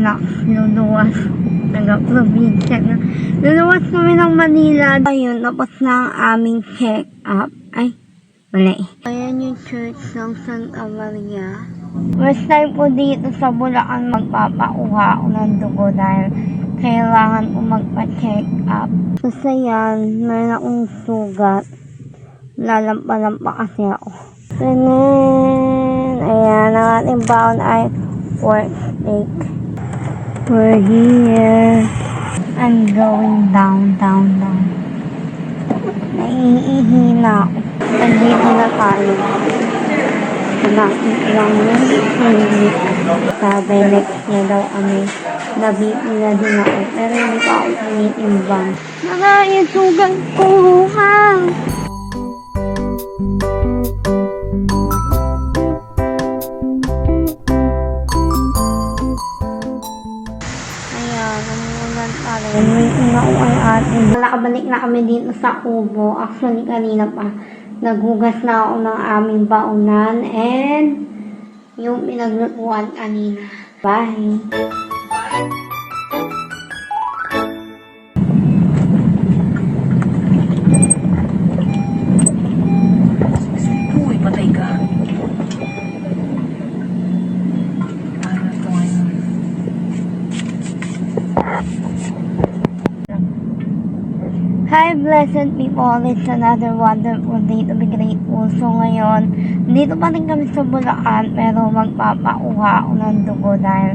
relax, luluwas. Taga-probinsya na. Luluwas kami ng Manila. Ayun, tapos na ang aming check-up. Ay, mali. Ayan yung church ng Santa Maria. First time ko dito sa Bulacan magpapauha ako ng dugo dahil kailangan ko magpa-check up. Kasi yan, meron akong sugat. Lalampa-lampa kasi ako. Ganun. Ayan, ang ating baon ay pork steak. We're here. I'm going down. Naiihina ako. Nandito na tayo. Natin lang yung clinic. Sabi next niya daw kami. Nabiti na din ako. Pero hindi pa ako tinitimbang. Nakayasugan ko ha! Ayan, namulan tayo. Waiting na ako ay atin. Nakabalik na kami dito sa Kubo. Actually, kanina pa. Naghugas na ako ng aming baunan and yung pinaglutuan kanina. Bye! Uy, patay ka. Hi blessed people, it's another wonderful day to be grateful. So ngayon, dito pa rin kami sa Bulacan pero magpapauha ako ng dugo dahil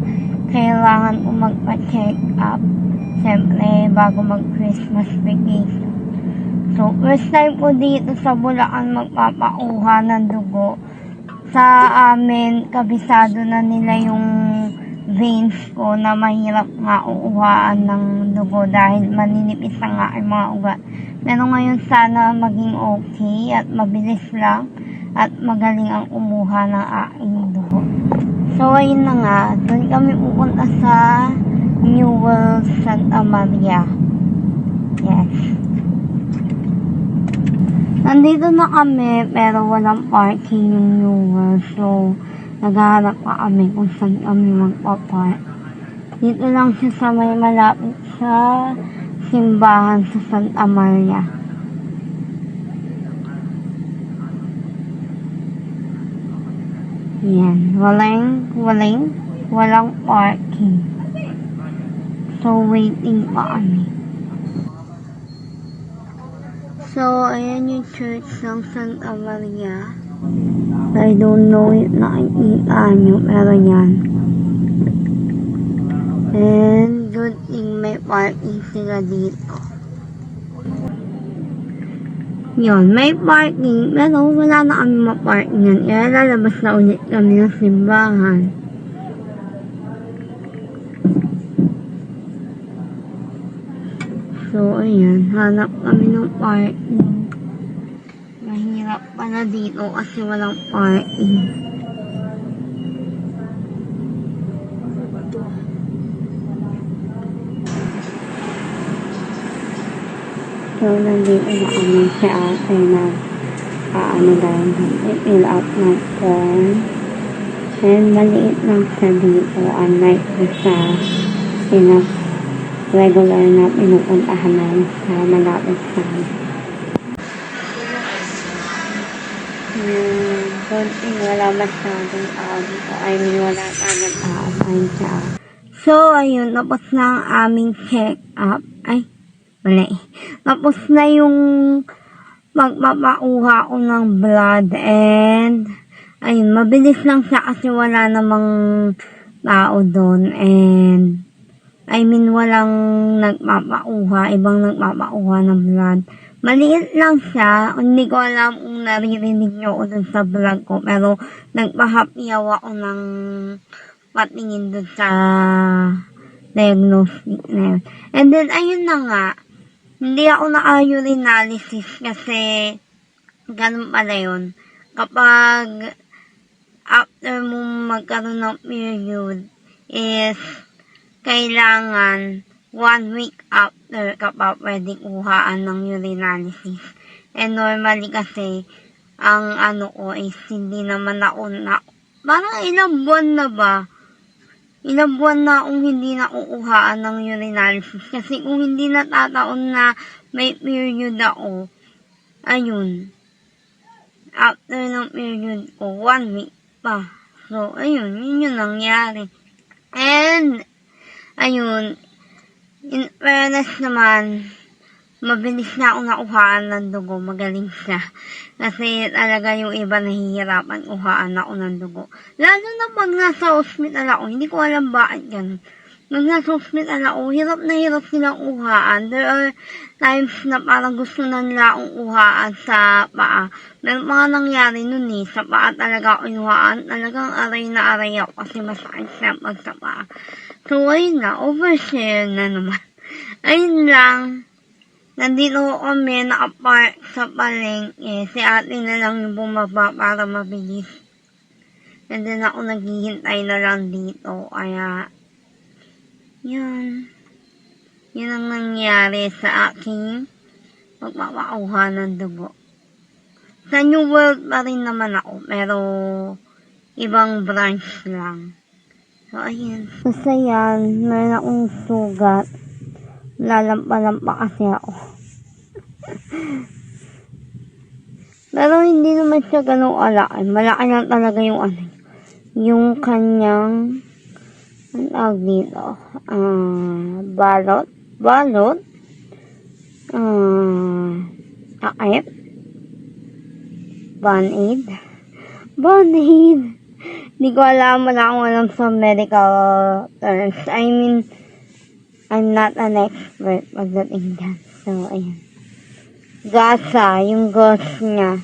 kailangan ko magpa-check up. Siyempre, bago mag-Christmas vacation. So, first time ko dito sa Bulacan magpapauha ng dugo. Sa amin, kabisado na nila yung veins ko na mahirap nga uuhaan ng dugo dahil maninipis na nga ang mga ugat. Pero ngayon sana maging okay at mabilis lang at magaling ang umuha ng aking dugo. So ayun na nga, doon kami pupunta sa New World Santa Maria. Yes. Nandito na kami pero walang parking yung New World. So naghahanap pa kami kung saan kami magpapark. Dito lang siya sa may malapit sa simbahan sa Santa Maria. Yan. Walang parking. So, waiting pa kami. So, ayan yung church ng Santa Maria. I don't know if nakikita nyo, pero yan. And good thing may parking sila dito. Yun, may parking, pero wala na kami maparking yan. Kaya lalabas na ulit kami ng simbahan. So, ayan, hanap kami ng parking. Mahirap pala dito kasi walang parking. So, nandito na kami sa ate na dahil i-fill out ng form. And maliit lang siya dito, unlike sa regular na pinupuntahan namin sa malapit sa konting wala masyadong tao dito. I mean, wala talagang tao. Ayun siya. So, ayun. Tapos na ang aming check-up. Ay, mali. Tapos na yung magpapauha ko ng blood and ayun, mabilis lang siya kasi wala namang tao doon and I mean, walang nagpapauha, ibang nagpapauha ng blood. Maliit lang siya. Hindi ko alam kung naririnig nyo ko dun sa vlog ko. Pero nagpahapyaw ako ng patingin dun sa diagnostic na yun. And then, ayun na nga. Hindi ako naka-urinalysis kasi ganun pala yun. Kapag after mo magkaroon ng period is kailangan 1 week after ka pa pwedeng kuhaan ng urinalysis. And normally kasi, ang ano ko is hindi naman ako na, parang ilang buwan na ba? Ilang buwan na akong hindi nauuhaan ng urinalysis kasi kung hindi natataon na may period ako, ayun, after ng period ko, 1 week pa. So, ayun, yun yung nangyari. And, ayun, in fairness naman, mabilis na ako nakuhaan ng dugo, magaling siya. Kasi talaga yung iba nahihirapan kuhaan ako ng dugo. Lalo na pag nasa hospital ako, hindi ko alam bakit ganun. Pag nasa hospital ako, hirap na hirap silang kuhaan. There are times na parang gusto na nila akong kuhaan sa paa. Meron mga nangyari nun sa paa talaga ako inuhaan. Talagang aray na aray ako kasi masakit siya pag sa paa. So, ayun na, overshare na naman. Ayun lang. Nandito kami nakapark sa palengke. Si ate na lang yung bumaba para mabilis. And then ako naghihintay na lang dito. Kaya, yun. Yun ang nangyari sa aking pagpapakuha ng dugo. Sa New World pa rin naman ako. Pero, ibang branch lang. So, ayun. Kasi yan, meron akong sugat. Lalampa-lampa kasi ako. Pero hindi naman siya ganun alaki. Malaki lang talaga yung yung kanyang ang tawag dito. Balot. Takip. Band-aid. Hindi ko alam, wala akong alam sa medical terms. I mean, I'm not an expert pagdating dyan. So, ayan. Gasa, yung gauze niya.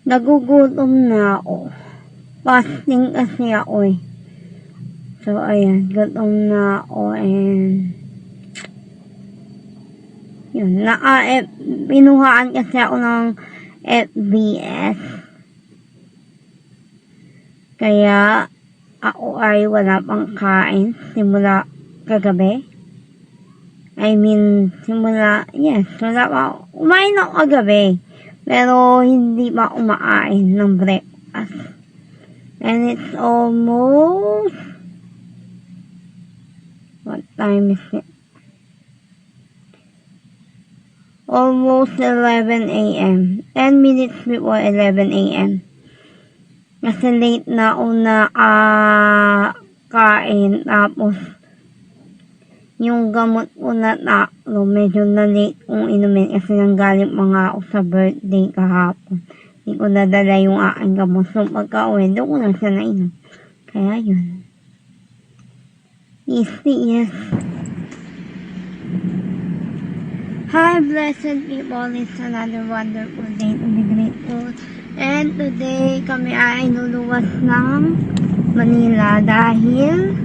Nagugutom na ako. Fasting kasi ako eh. So, ayan. Gutom na ako and yun. Pinuhaan kasi ako ng FBS. Kaya, ako ay wala pang kain simula kagabi. I mean, wala pa. Kumain ako kagabi. Pero hindi pa kumakain ng breakfast. And it's almost, what time is it? Almost 11 a.m. 10 minutes before 11 a.m. Kasi late na ako kain, tapos yung gamot ko na taklo, medyo na late kong inumin kasi nanggaling mga ako sa birthday kahapon. Hindi ko nadala yung aking gamot. So pagka-uwi, doon ko lang siya nainom. Kaya yun. Yes. Hi, blessed people. It's another wonderful day to be grateful. And today, kami ay luluwas ng Manila dahil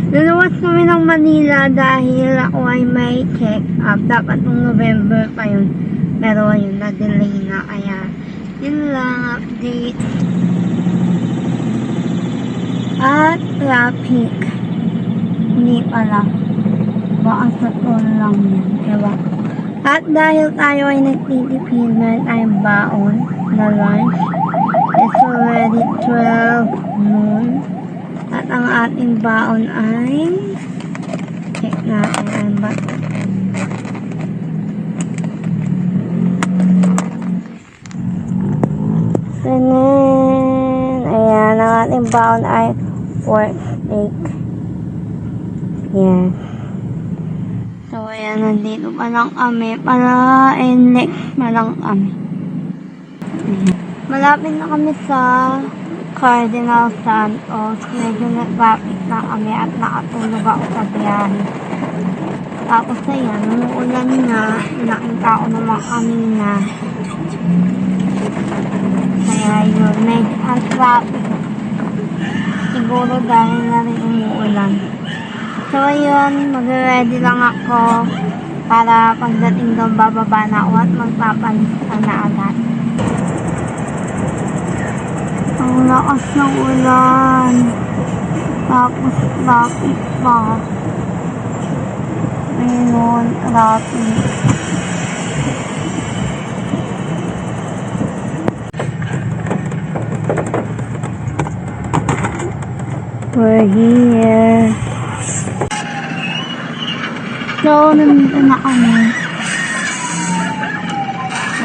luluwas kami ng Manila dahil ako ay may check-up. Dapat nung November pa yun. Pero ayun, na-delay na. Kaya, yun lang update. At traffic. Hindi pala. Baka sa toll lang yan. Ewan. At dahil tayo ay nagtitipid, meron tayong baon na lunch. It's already 12 noon. At ang ating baon ay check natin ang bato. Ayan, ang ating baon ay pork steak. Yes. So, ayan, nandito pa lang kami. Next pa lang kami. Ayan. Malapit na kami sa Cardinal Santos. Medyo nag-traffic na kami at nakatulog ako sa biyahe. Tapos ayan, umuulan na. Nakita ko naman kanina. Kaya yun, medyo ang traffic. Siguro dahil na rin umuulan. So ayun, mag-ready lang ako para pagdating doon bababa na ako at magpapalista na agad. Ang lakas ng ulan. Tapos traffic pa. Ayun, traffic. We're here. So, nandito na kami.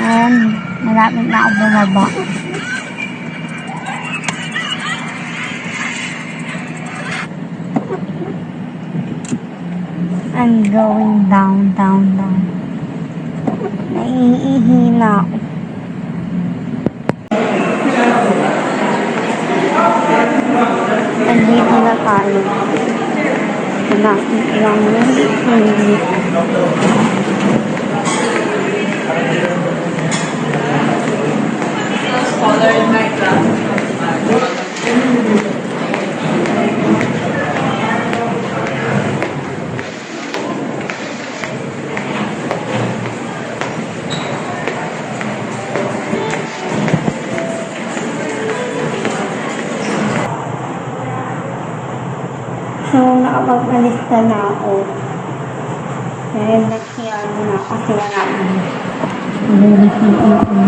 And, malapit na ako bumaba. I'm going down. Naiihi na ako. Andito na tayo. Malapit lang yun. Hindi. So, nakapagpalista na ako. Dahil nagsiyado na kasi wala na. Mabulit na ako.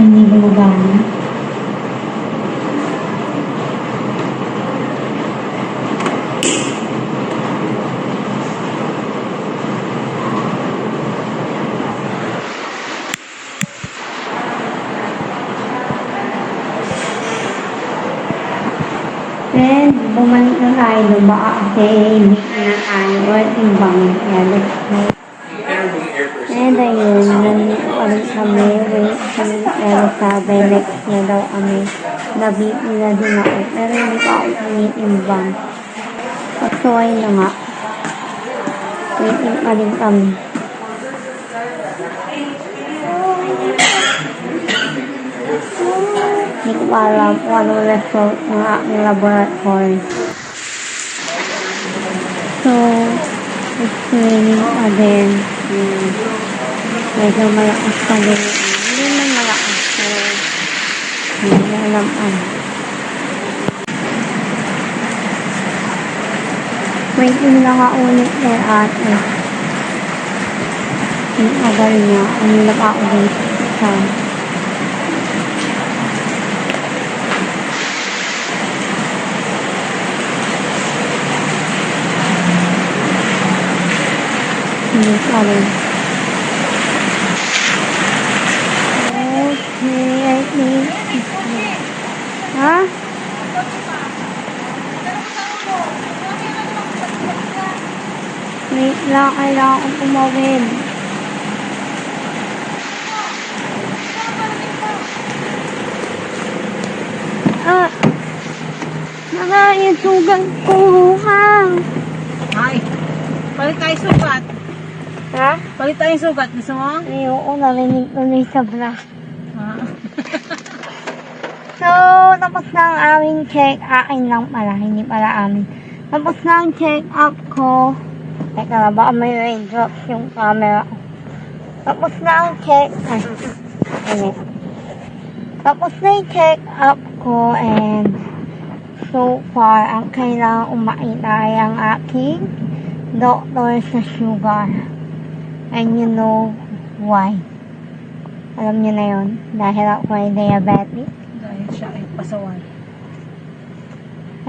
Hindi gumagana. Then, bumalik na tayo doon baka kasi hindi na tayo or timbang. Kaya let's go. And ayun, nandito ulit kami. Wait kami, pero sabi next na daw kami. Nabit nila din ako. Pero hindi pa ako tinitimbang. So ayun na nga. Waiting pa din kami. Hindi ko pa alam kung anong result ng aking laboratory. So, it's raining again. Medyo malakas pa din. Hindi naman malakas. So, hindi alam ano. Waiting lang ako ulit kay ate. Yung agal niya. Ano lang ako dito sa hindi ko alam. Okay, I think. Ha? Wait lang, kailangan kong tumawid. Nakayasugan ko, ha? Ay, palit tayo sugat. Ha? Palit tayo sugat. Gusto mo? Ayoko, narinig ko na sa blast. So, tapos na ang aming check-in lang pala, hindi pala amin. Tapos na ang check-up ko. Teka na, baka may raindrops yung camera ko. Tapos na ang Tapos na yung check-up ko and so far, ang kailangan umakita ay ang aking doctor sa sugar. And you know why. Alam niyo na yun, dahil ako ay diabetic. Dahil siya ay pasawan.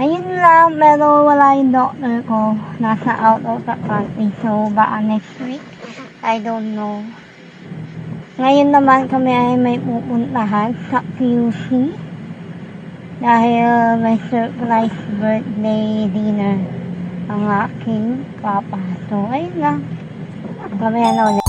Ayun lang, pero wala yung doctor ko. Nasa out of the country. So, baka next week. I don't know. Ngayon naman kami ay may pupuntahan sa QC. Dahil may surprise birthday dinner ang aking papa. So, ayun lang. Kami na ulit.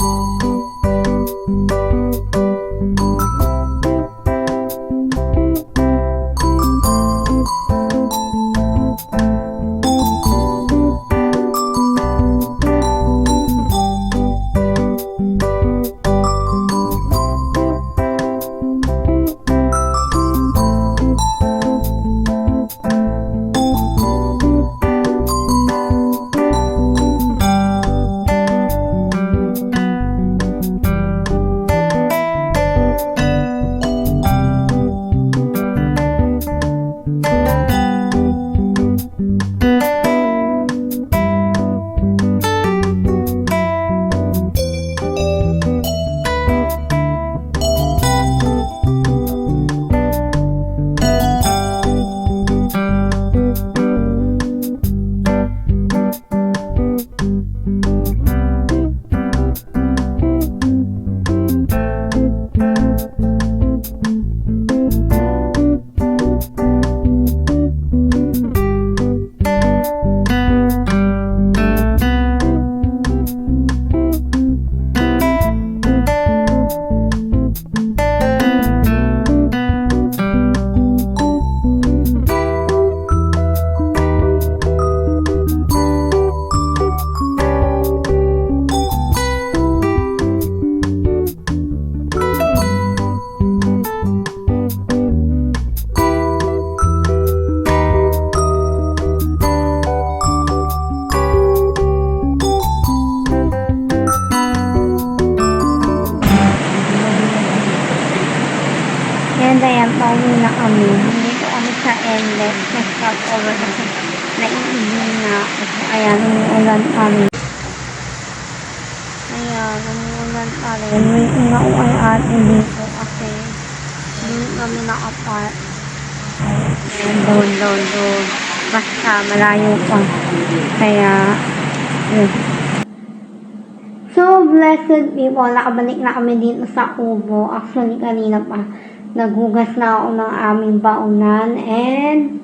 hindi. Nag-stop over kasi naiibig na ako. Ayan, umuulan pa rin. Ayan, umuulan pa rin. May ingauay ate dito kasi hindi kami nakapark. Ayan, doon. Basta malayo pa. Kaya, yun. So, blessed people, nakabalik na kami dito sa Kubo. Actually, kanina pa, naghugas na ako ng aming baonan and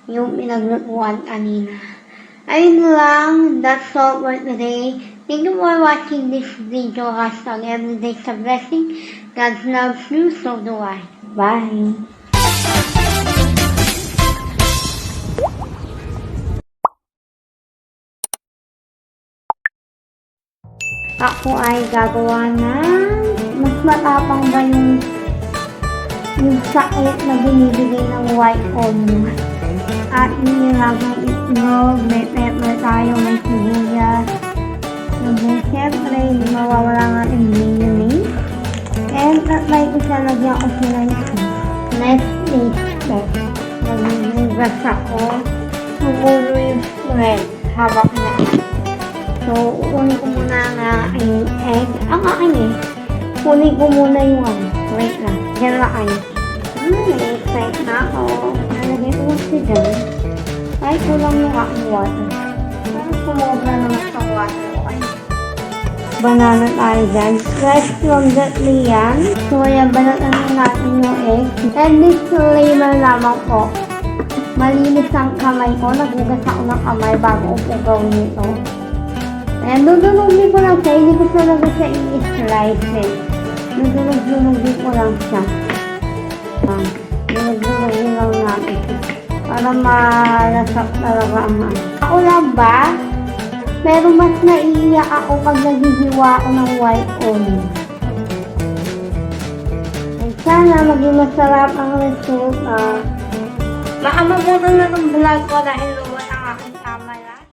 yung pinaglutuan kanina. Ayun lang, that's all for today. Thank you for watching this video. Hashtag everyday's a blessing. God loves you, so do I. Bye! Ako ay gagawa ng mas matapang ba yung sakit na binibigay ng white onion. At nilagay itlog, may pepper tayo, may sibuyas. And then, syempre, hindi mawawala nga yung mayonnaise. And tatry ko siya, lagyan ko sila yung next taste. Nagigugas ako. Sumulo yung spread habang na. So, kunin ko muna nga yung egg. Ang akin eh. Kunin ko muna yung wait lang. Diyan lang kayo. Excited na ako. Nalagay ko kasi dyan. Ay, kulang yung aking water. Parang sumobra naman sa water ko. Ay. Banana tayo dyan. Fresh from that yan. So, ayan, banatan natin yung egg. And disclaimer lamang po. Malinis ang kamay ko. Nagugas ako ng kamay bago ko gawin ito. Ayan, dudunugin ko lang siya. Hindi ko talaga siya i-slice eh. Dudunugin ko lang siya. Dudunugin lang natin. Para malasap talaga ang ako lang ba? Pero mas naiiyak ako pag naghihiwa ako ng white onion. At sana maging masarap ang resulta. Baka mabutan na ng vlog ko dahil